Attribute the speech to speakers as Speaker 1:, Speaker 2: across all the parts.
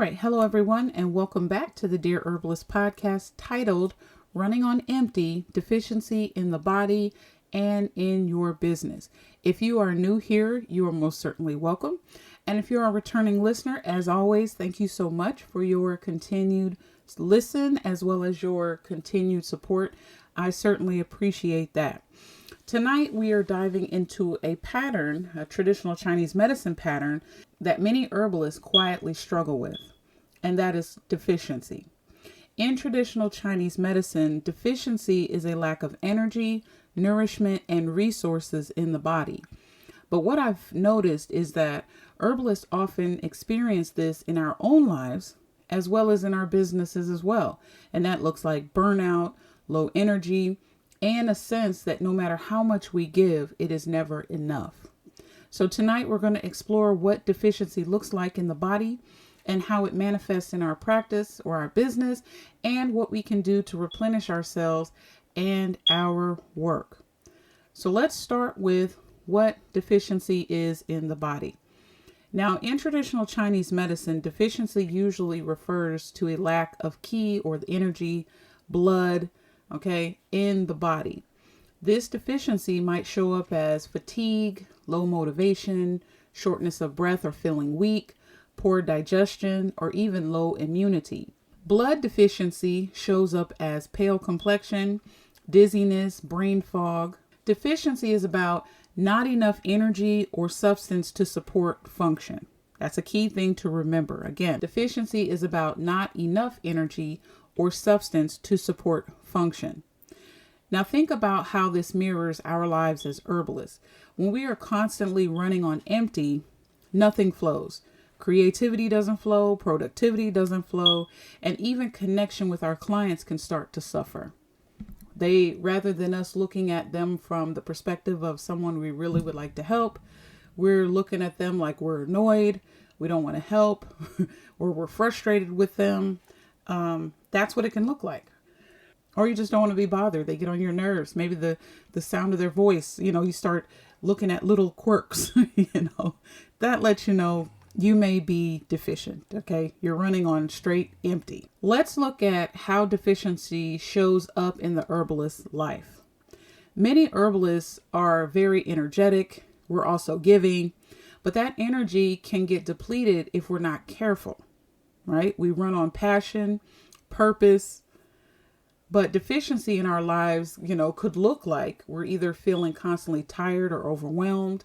Speaker 1: right. Hello, everyone, and welcome back to the Dear Herbalist Podcast titled Running on Empty, Deficiency in the Body and in Your Business. If you are new here, you are most certainly welcome. And if you're a returning listener, as always, thank you so much for your continued listen as well as your continued support. I certainly appreciate that. Tonight, we are diving into a pattern, a traditional Chinese medicine pattern that many herbalists quietly struggle with, and that is deficiency. In traditional Chinese medicine, deficiency is a lack of energy, nourishment, and resources in the body. But what I've noticed is that herbalists often experience this in our own lives as well as in our businesses as well. And that looks like burnout, low energy, and a sense that no matter how much we give, it is never enough. So tonight we're going to explore what deficiency looks like in the body and how it manifests in our practice or our business and what we can do to replenish ourselves and our work. So let's start with what deficiency is in the body. Now, in traditional Chinese medicine, deficiency usually refers to a lack of qi or the energy, blood, in the body. This deficiency might show up as fatigue, low motivation, shortness of breath or feeling weak, poor digestion, or even low immunity. Blood deficiency shows up as pale complexion, dizziness, brain fog. Deficiency is about not enough energy or substance to support function. That's a key thing to remember. Again, deficiency is about not enough energy or substance to support function. Now think about how this mirrors our lives as herbalists. When we are constantly running on empty, nothing flows. Creativity doesn't flow, productivity doesn't flow, and even connection with our clients can start to suffer. Rather than us looking at them from the perspective of someone we really would like to help, we're looking at them like we're annoyed, we don't want to help, or we're frustrated with them. That's what it can look like. Or you just don't want to be bothered. They get on your nerves. Maybe the sound of their voice, you start looking at little quirks, that lets you know you may be deficient. Okay. You're running on straight empty. Let's look at how deficiency shows up in the herbalist's life. Many herbalists are very energetic. We're also giving, but that energy can get depleted if we're not careful, right? We run on passion, purpose, but deficiency in our lives, could look like we're either feeling constantly tired or overwhelmed.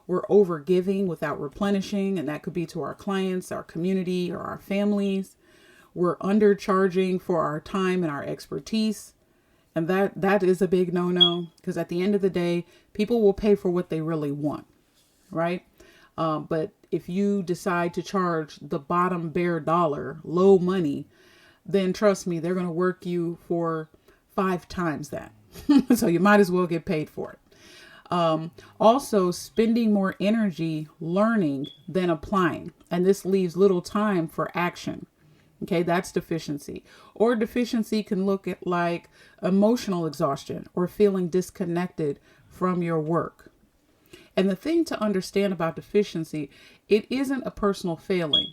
Speaker 1: We're overgiving without replenishing, and that could be to our clients, our community, or our families. We're undercharging for our time and our expertise. And that is a big no-no, because at the end of the day, people will pay for what they really want, right? But if you decide to charge the bottom bare dollar, low money, then trust me, they're going to work you for 5 times that. So you might as well get paid for it. Also spending more energy learning than applying. And this leaves little time for action. Okay, that's deficiency. Or deficiency can look at like emotional exhaustion or feeling disconnected from your work. And the thing to understand about deficiency, it isn't a personal failing.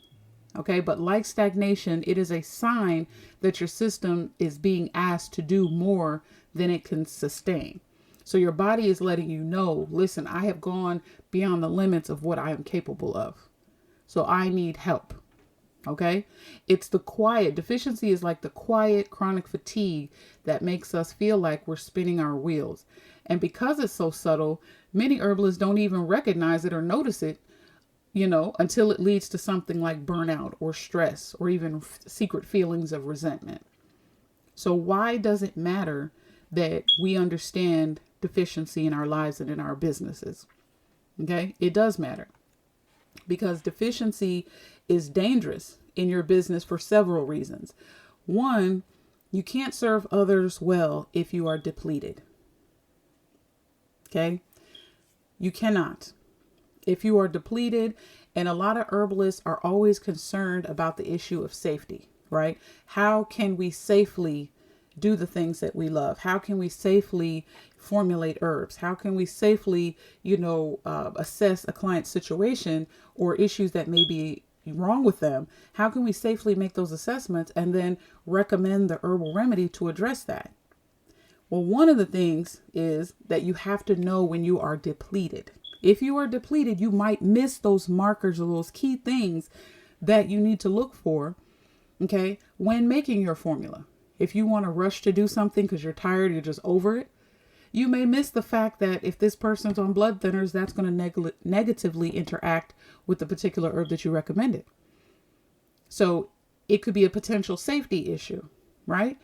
Speaker 1: Okay, but like stagnation, it is a sign that your system is being asked to do more than it can sustain. So your body is letting you know, listen, I have gone beyond the limits of what I am capable of. So I need help. Okay, it's the quiet. Deficiency is like the quiet chronic fatigue that makes us feel like we're spinning our wheels. And because it's so subtle, many herbalists don't even recognize it or notice it, until it leads to something like burnout or stress or even secret feelings of resentment. So why does it matter that we understand deficiency in our lives and in our businesses? Okay, it does matter, because deficiency is dangerous in your business for several reasons. One, you can't serve others well if you are depleted. Okay, you cannot. If you are depleted, and a lot of herbalists are always concerned about the issue of safety, right? How can we safely do the things that we love? How can we safely formulate herbs? How can we safely, assess a client's situation or issues that may be wrong with them? How can we safely make those assessments and then recommend the herbal remedy to address that? Well, one of the things is that you have to know when you are depleted. If you are depleted, you might miss those markers or those key things that you need to look for, okay, when making your formula. If you want to rush to do something because you're tired, you're just over it, you may miss the fact that if this person's on blood thinners, that's going to negatively interact with the particular herb that you recommended. So it could be a potential safety issue, right?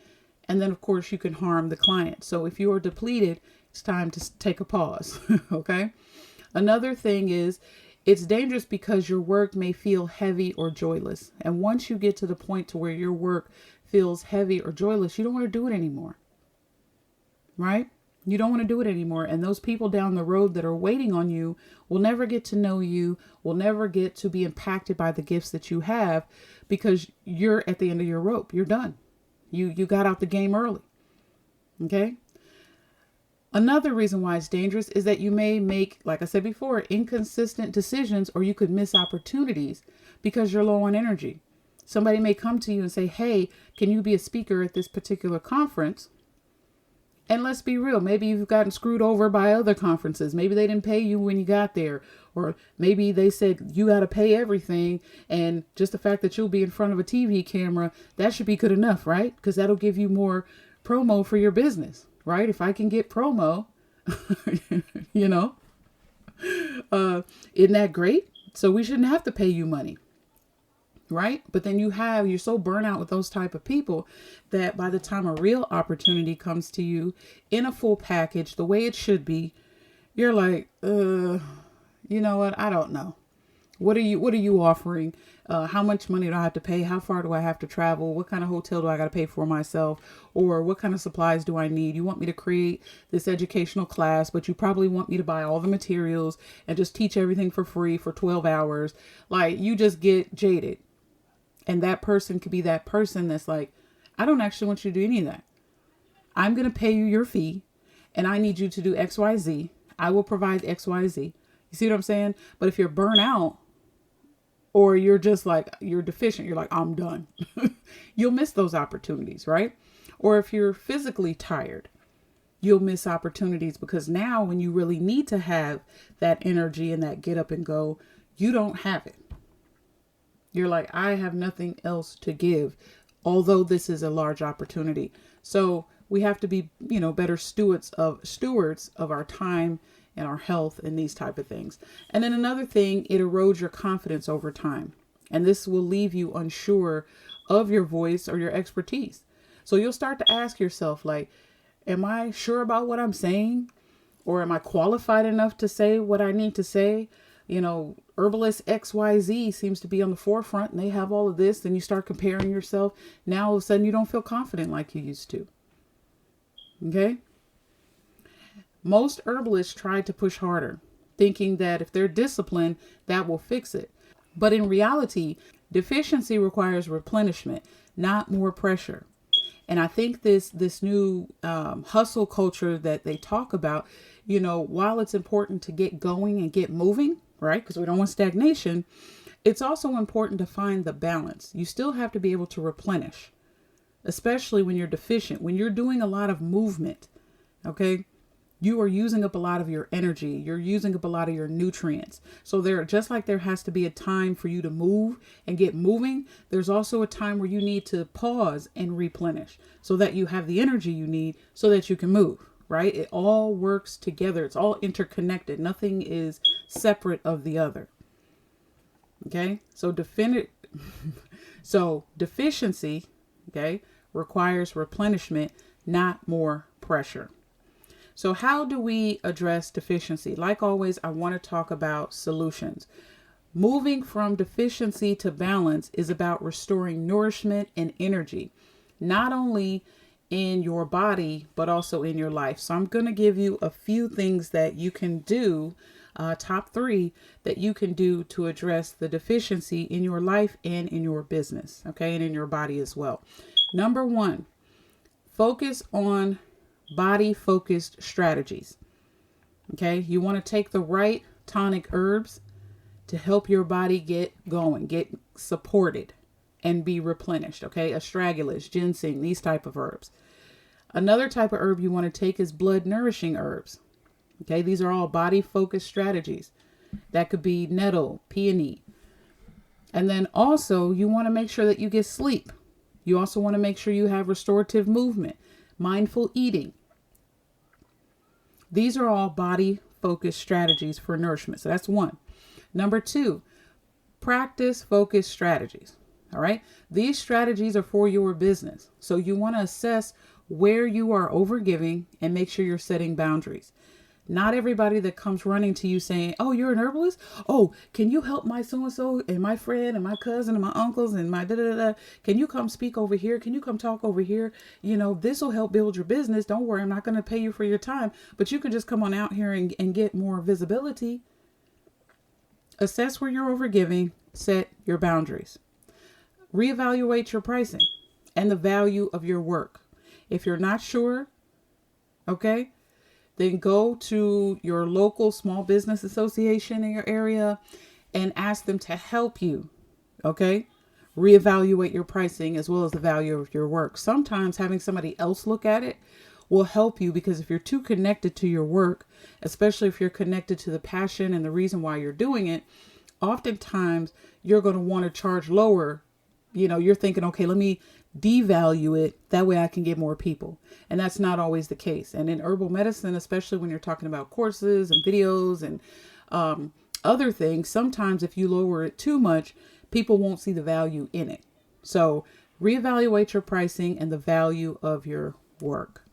Speaker 1: And then, of course, you can harm the client. So if you are depleted, it's time to take a pause, okay? Another thing is it's dangerous because your work may feel heavy or joyless. And once you get to the point to where your work feels heavy or joyless, you don't want to do it anymore, right? You don't want to do it anymore. And those people down the road that are waiting on you will never get to know you, will never get to be impacted by the gifts that you have because you're at the end of your rope. You're done. You got out the game early. Okay. Another reason why it's dangerous is that you may make, like I said before, inconsistent decisions, or you could miss opportunities because you're low on energy. Somebody may come to you and say, hey, can you be a speaker at this particular conference? And let's be real, maybe you've gotten screwed over by other conferences. Maybe they didn't pay you when you got there, or maybe they said you got to pay everything. And just the fact that you'll be in front of a TV camera, that should be good enough, right? Because that'll give you more promo for your business, right? If I can get promo, isn't that great? So we shouldn't have to pay you money. Right? But then you're so burnt out with those type of people that by the time a real opportunity comes to you in a full package, the way it should be, you're like, you know what? I don't know. What are you offering? How much money do I have to pay? How far do I have to travel? What kind of hotel do I got to pay for myself? Or what kind of supplies do I need? You want me to create this educational class, but you probably want me to buy all the materials and just teach everything for free for 12 hours. Like, you just get jaded. And that person could be that person that's like, I don't actually want you to do any of that. I'm going to pay you your fee and I need you to do X, Y, Z. I will provide X, Y, Z. You see what I'm saying? But if you're burnt out or you're just like, you're deficient, you're like, I'm done. You'll miss those opportunities, right? Or if you're physically tired, you'll miss opportunities because now when you really need to have that energy and that get up and go, you don't have it. You're like, I have nothing else to give, although this is a large opportunity. So we have to be, better stewards of our time and our health and these type of things. And then another thing, it erodes your confidence over time. And this will leave you unsure of your voice or your expertise. So you'll start to ask yourself, like, am I sure about what I'm saying? Or am I qualified enough to say what I need to say? Herbalist XYZ seems to be on the forefront and they have all of this. Then you start comparing yourself. Now all of a sudden you don't feel confident like you used to. Okay. Most herbalists try to push harder, thinking that if they're disciplined, that will fix it. But in reality, deficiency requires replenishment, not more pressure. And I think this new hustle culture that they talk about, while it's important to get going and get moving, right? Because we don't want stagnation. It's also important to find the balance. You still have to be able to replenish, especially when you're deficient, when you're doing a lot of movement. Okay. You are using up a lot of your energy. You're using up a lot of your nutrients. So just like there has to be a time for you to move and get moving, there's also a time where you need to pause and replenish so that you have the energy you need so that you can move. Right? It all works together. It's all interconnected. Nothing is separate of the other. Okay. So deficiency, okay, requires replenishment, not more pressure. So how do we address deficiency? Like always, I want to talk about solutions. Moving from deficiency to balance is about restoring nourishment and energy, not only in your body, but also in your life. So I'm going to give you a few things that you can do, top 3 that you can do to address the deficiency in your life and in your business. Okay. And in your body as well. Number 1, focus on body focused strategies. Okay. You want to take the right tonic herbs to help your body get going, get supported, and be replenished. Okay, astragalus, ginseng, these type of herbs. Another type of herb you want to take is blood nourishing herbs. Okay, these are all body focused strategies. That could be nettle, peony. And then also you want to make sure that you get sleep. You also want to make sure you have restorative movement, mindful eating. These are all body focused strategies for nourishment. So that's one. Number two, practice focused strategies. All right. These strategies are for your business. So you want to assess where you are overgiving and make sure you're setting boundaries. Not everybody that comes running to you saying, oh, you're an herbalist? Oh, can you help my so-and-so and my friend and my cousin and my uncles and my da-da-da-da? Can you come speak over here? Can you come talk over here? You know, this will help build your business. Don't worry, I'm not going to pay you for your time, but you can just come on out here and get more visibility. Assess where you're overgiving, set your boundaries. Reevaluate your pricing and the value of your work. If you're not sure, okay, then go to your local small business association in your area and ask them to help you, okay? Reevaluate your pricing as well as the value of your work. Sometimes having somebody else look at it will help you, because if you're too connected to your work, especially if you're connected to the passion and the reason why you're doing it, oftentimes you're going to want to charge lower. You know, you're thinking, okay, let me devalue it. That way I can get more people. And that's not always the case. And in herbal medicine, especially when you're talking about courses and videos and other things, sometimes if you lower it too much, people won't see the value in it. So reevaluate your pricing and the value of your work.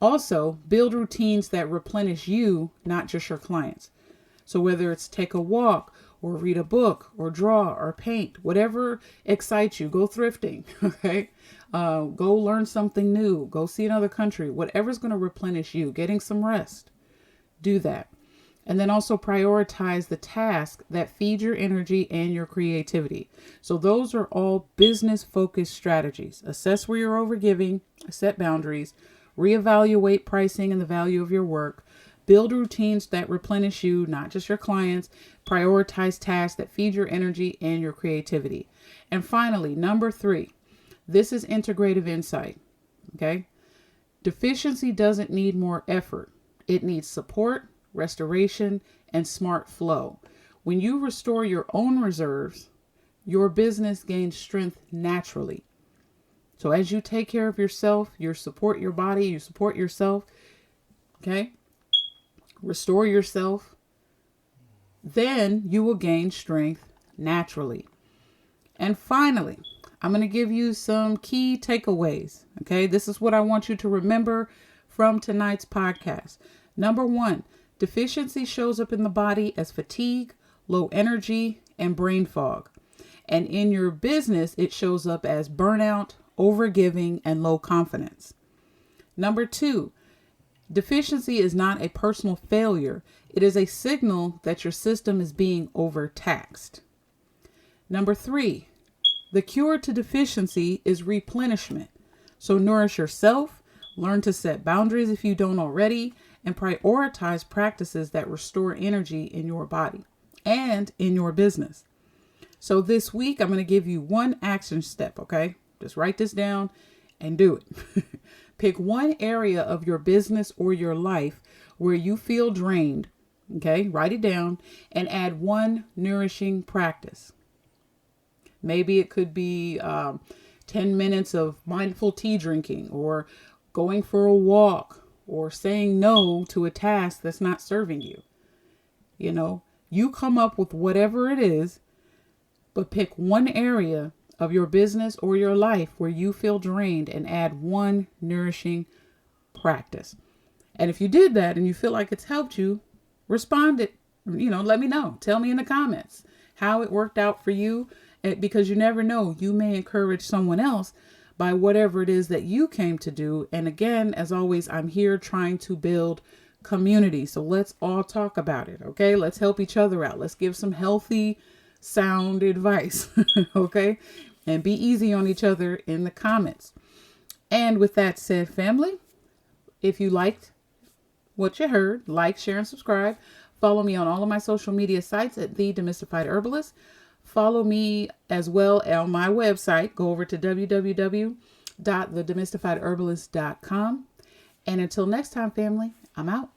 Speaker 1: Also, build routines that replenish you, not just your clients. So whether it's take a walk or read a book or draw or paint, whatever excites you, go thrifting, okay? Go learn something new, go see another country, whatever's going to replenish you, getting some rest, do that. And then also prioritize the tasks that feed your energy and your creativity. So those are all business focused strategies. Assess where you're overgiving, set boundaries, reevaluate pricing and the value of your work, build routines that replenish you, not just your clients, prioritize tasks that feed your energy and your creativity. And finally, number 3, this is integrative insight. Okay. Deficiency doesn't need more effort. It needs support, restoration, and smart flow. When you restore your own reserves, your business gains strength naturally. So as you take care of yourself, you support your body, you support yourself, okay? Restore yourself, then you will gain strength naturally. And finally, I'm going to give you some key takeaways, okay? This is what I want you to remember from tonight's podcast. Number 1, deficiency shows up in the body as fatigue, low energy, and brain fog. And in your business, it shows up as burnout, overgiving, and low confidence. Number 2, deficiency is not a personal failure. It is a signal that your system is being overtaxed. Number 3, the cure to deficiency is replenishment. So nourish yourself, learn to set boundaries if you don't already, and prioritize practices that restore energy in your body and in your business. So this week, I'm going to give you one action step, okay? Just write this down and do it. Pick one area of your business or your life where you feel drained, okay? Write it down and add one nourishing practice. Maybe it could be 10 minutes of mindful tea drinking, or going for a walk, or saying no to a task that's not serving you. You know, you come up with whatever it is, but pick one area of your business or your life where you feel drained and add one nourishing practice. And if you did that and you feel like it's helped you, respond it, let me know. Tell me in the comments how it worked out for you, because you never know, you may encourage someone else by whatever it is that you came to do. And again, as always, I'm here trying to build community. So let's all talk about it. Okay. Let's help each other out. Let's give some healthy, sound advice. Okay. And be easy on each other in the comments. And with that said, family, if you liked what you heard, like, share, and subscribe. Follow me on all of my social media sites at The Demystified Herbalist. Follow me as well on my website. Go over to www.thedemystifiedherbalist.com. And until next time, family, I'm out.